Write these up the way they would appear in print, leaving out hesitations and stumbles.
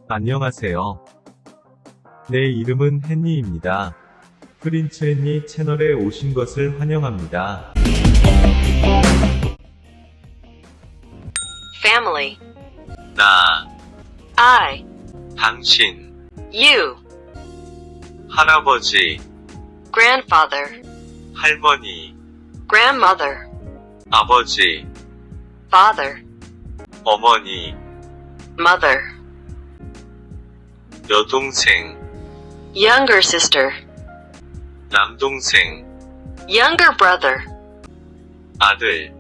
안녕하세요. 내 이름은 헨리입니다. 프린츠 헨리 채널에 오신 것을 환영합니다. Family. 나, I. 당신, You. 할아버지, Grandfather. 할머니, Grandmother. 아버지, Father. 어머니, Mother. 여동생, Younger sister. 남동생, Younger brother. 아들,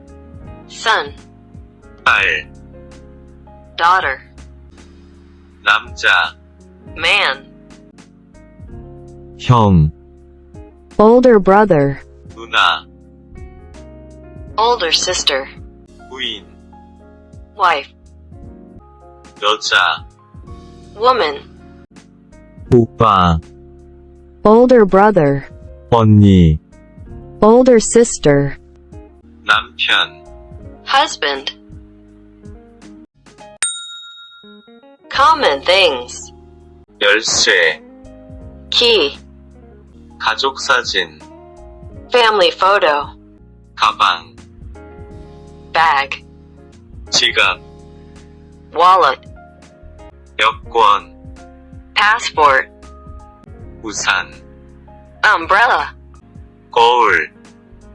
Son. 딸, Daughter. 남자, Man. 형, older brother, 누나, Older sister. 부인, Wife. 여자, Woman. 오빠, older brother, 언니, older sister, 남편, Husband. Common things. 열쇠, Key. 가족 사진, Family photo. 가방, Bag. 지갑, Wallet. 여권, Passport. 우산, Umbrella. 거울,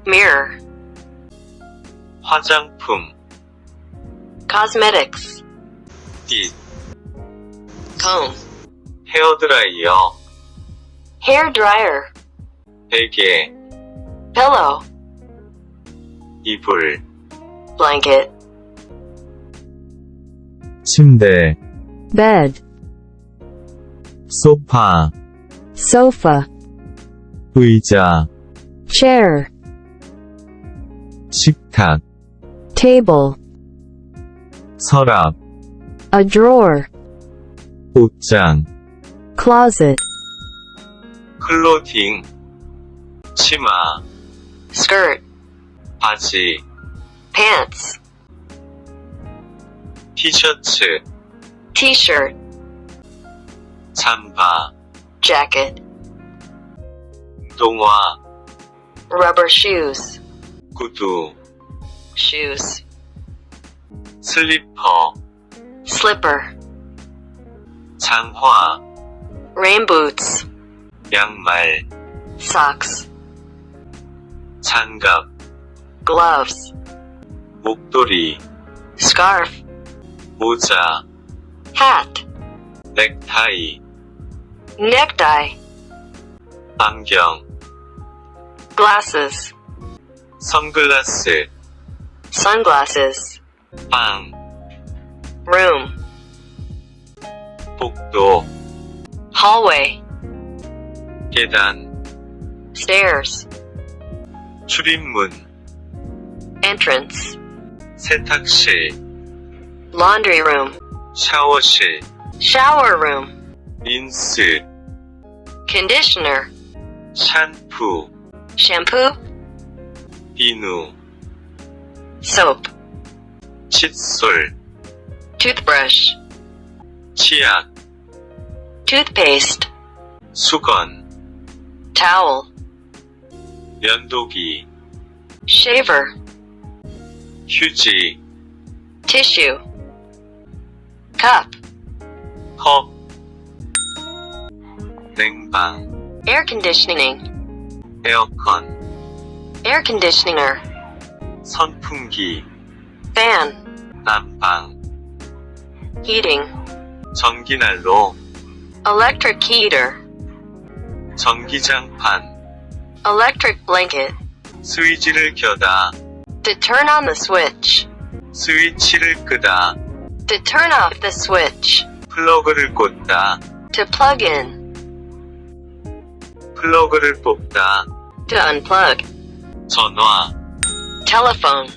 Mirror. 화장품, Cosmetics. 띠, Comb. 헤어드라이어, Hair dryer. 베개, Pillow. 이불, Blanket. 침대, bed, 소파, sofa, 의자, chair, 식탁, table, 서랍, a drawer, 옷장, closet, 클로딩, 치마, Skirt. 바지, Pants. 티셔츠, T-shirt. 잠바, Jacket. 운동화, Rubber shoes. 구두, Shoes. 슬리퍼, Slipper. 장화, Rain boots. 양말, Socks. 장갑, Gloves. 목도리, Scarf. 모자, Hat. 넥타이, Necktie. 안경, Glasses. 선글라스, Sunglasses. 방, Room. 복도, Hallway. 계단, Stairs. 출입문, Entrance. 세탁실, Laundry room. 샤워실, Shower room. 린스, Conditioner. 샴푸, Shampoo. 비누, Soap. 칫솔, Toothbrush. 치약, Toothpaste. 수건, Towel. 면도기, Shaver. 휴지, Tissue. Cup. 컵, 냉방, Air conditioning. 에어컨, Air conditioner. 선풍기, Fan. 난방, Heating. 전기난로, Electric heater. 전기장판, Electric blanket. 스위치를 켜다, To turn on the switch. 스위치를 끄다, To turn off the switch. 플러그를 꽂다, To plug in. 플러그를 뽑다, To unplug. 전화, Telephone.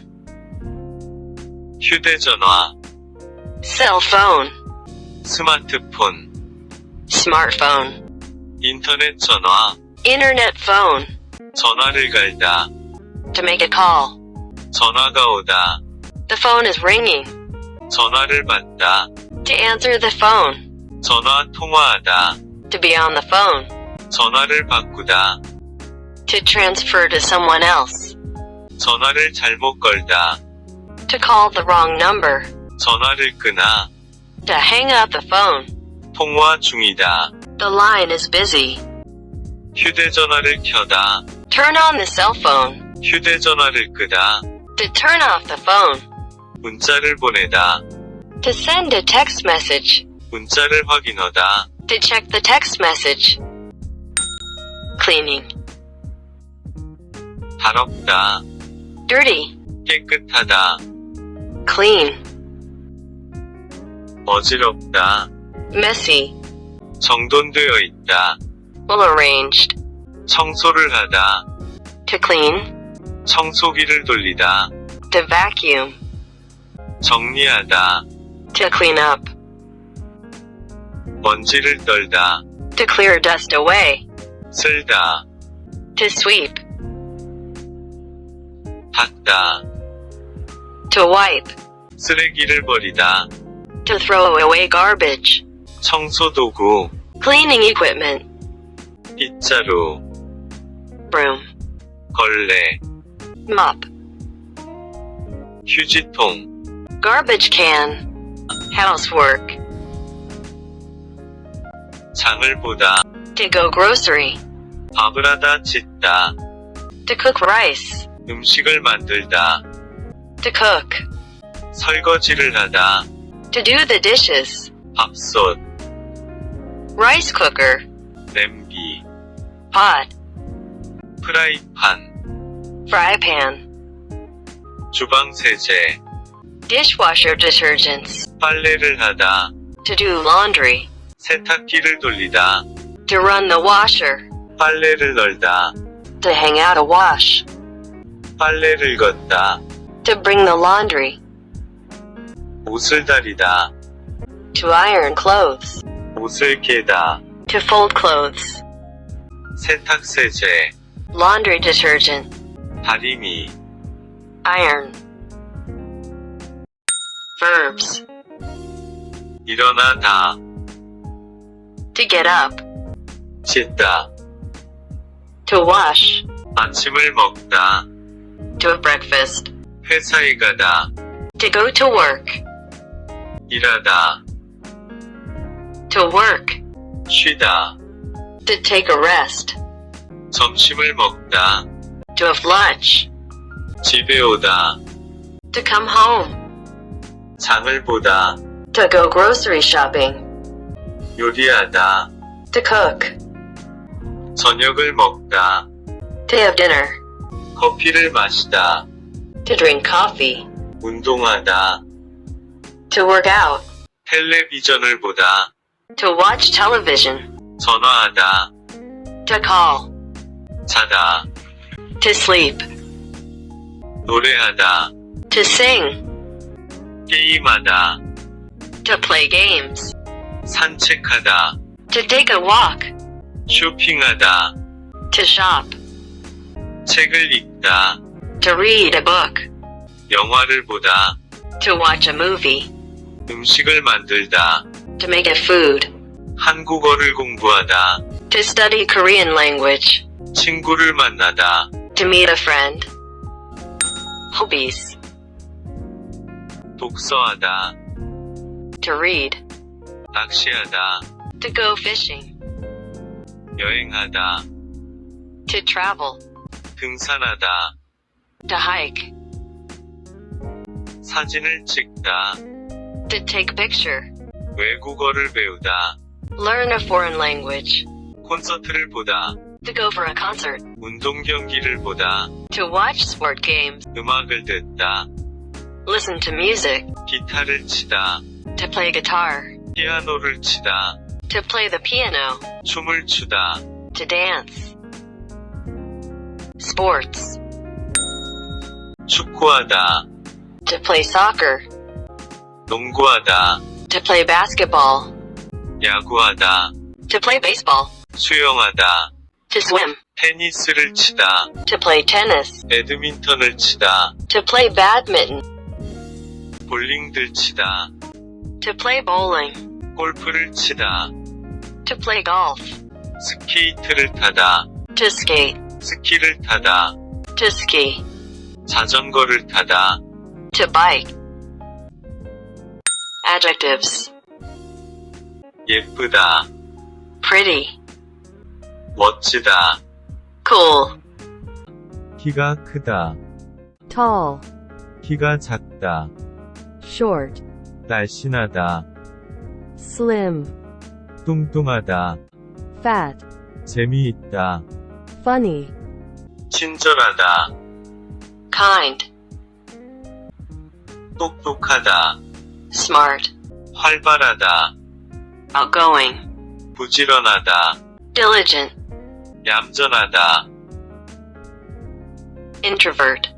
휴대전화, Cell phone. 스마트폰, Smartphone. 인터넷 전화, Internet phone. 전화를 갈다, To make a call. 전화가 오다, The phone is ringing. 전화를 받다. To answer the phone. 전화 통화하다. To be on the phone. 전화를 바꾸다. To transfer to someone else. 전화를 잘못 걸다. To call the wrong number. 전화를 끄나. To hang up the phone. 통화 중이다. The line is busy. 휴대전화를 켜다. Turn on the cell phone. 휴대전화를 끄다. To turn off the phone. 문자를 보내다. To send a text message. 문자를 확인하다. To check the text message. Cleaning. 더럽다. Dirty. 깨끗하다. Clean. 어지럽다. Messy. 정돈되어 있다. Well arranged. 청소를 하다. To clean. 청소기를 돌리다. To vacuum. 정리하다. To clean up. 먼지를 떨다. To clear dust away. 쓸다. To sweep. 닦다. To wipe. 쓰레기를 버리다. To throw away garbage. 청소도구. Cleaning equipment. 빗자루. Broom. 걸레. Mop. 휴지통. Garbage can. Housework. 장을 보다. To go grocery. 밥을 하다 짓다. To cook rice. 음식을 만들다. To cook. 설거지를 하다. To do the dishes. 밥솥. Rice cooker. 냄비. Pot. 프라이판. Fry pan. 주방 세제. Dishwasher detergents. 빨래를 하다. To do laundry. 세탁기를 돌리다. To run the washer. 빨래를 널다. To hang out a wash. 빨래를 걷다. To bring the laundry. 옷을 다리다. To iron clothes. 옷을 개다. To fold clothes. 세탁 세제. Laundry detergent. 다리미. Iron. Verbs. 일어나다. To get up. 씻다. To wash. 아침을 먹다. To have breakfast. 회사에 가다. To go to work. 일하다. To work. 쉬다. To take a rest. 점심을 먹다. To have lunch. 집에 오다. To come home. 장을 보다. To go grocery shopping. 요리하다. To cook. 저녁을 먹다. To have dinner. 커피를 마시다. To drink coffee. 운동하다. To work out. 텔레비전을 보다. To watch television. 전화하다. To call. 자다. To sleep. 노래하다. To sing. 게임하다. To play games. 산책하다. To take a walk. 쇼핑하다. To shop. 책을 읽다. To read a book. 영화를 보다. To watch a movie. 음식을 만들다. To make a food. 한국어를 공부하다. To study Korean language. 친구를 만나다. To meet a friend. Hobbies. 독서하다. To read. 낚시하다. To go fishing. 여행하다. To travel. 등산하다. To hike. 사진을 찍다. To take a picture. 외국어를 배우다. Learn a foreign language. 콘서트를 보다. To go for a concert. 운동 경기를 보다. To watch sport games. 음악을 듣다. Listen to music. 기타를 치다. To play guitar. 피아노를 치다. To play the piano. 춤을 추다. To dance. Sports. 축구하다. To play soccer. 농구하다. To play basketball. 야구하다. To play baseball. 수영하다. To swim. 테니스를 치다. To play tennis. 배드민턴을 치다. To play badminton. 볼링들 치다. To play bowling. 골프를 치다. To play golf. 스케이트를 타다. To skate. 스키를 타다. To ski. 자전거를 타다. To bike. Adjectives. 예쁘다. Pretty. 멋지다. Cool. 키가 크다. tall, 키가 작다. short, 날씬하다. slim, 뚱뚱하다. fat, 재미있다. funny, 친절하다. Kind. 똑똑하다. Smart. 활발하다. Outgoing. 부지런하다. Diligent. 얌전하다. Introvert.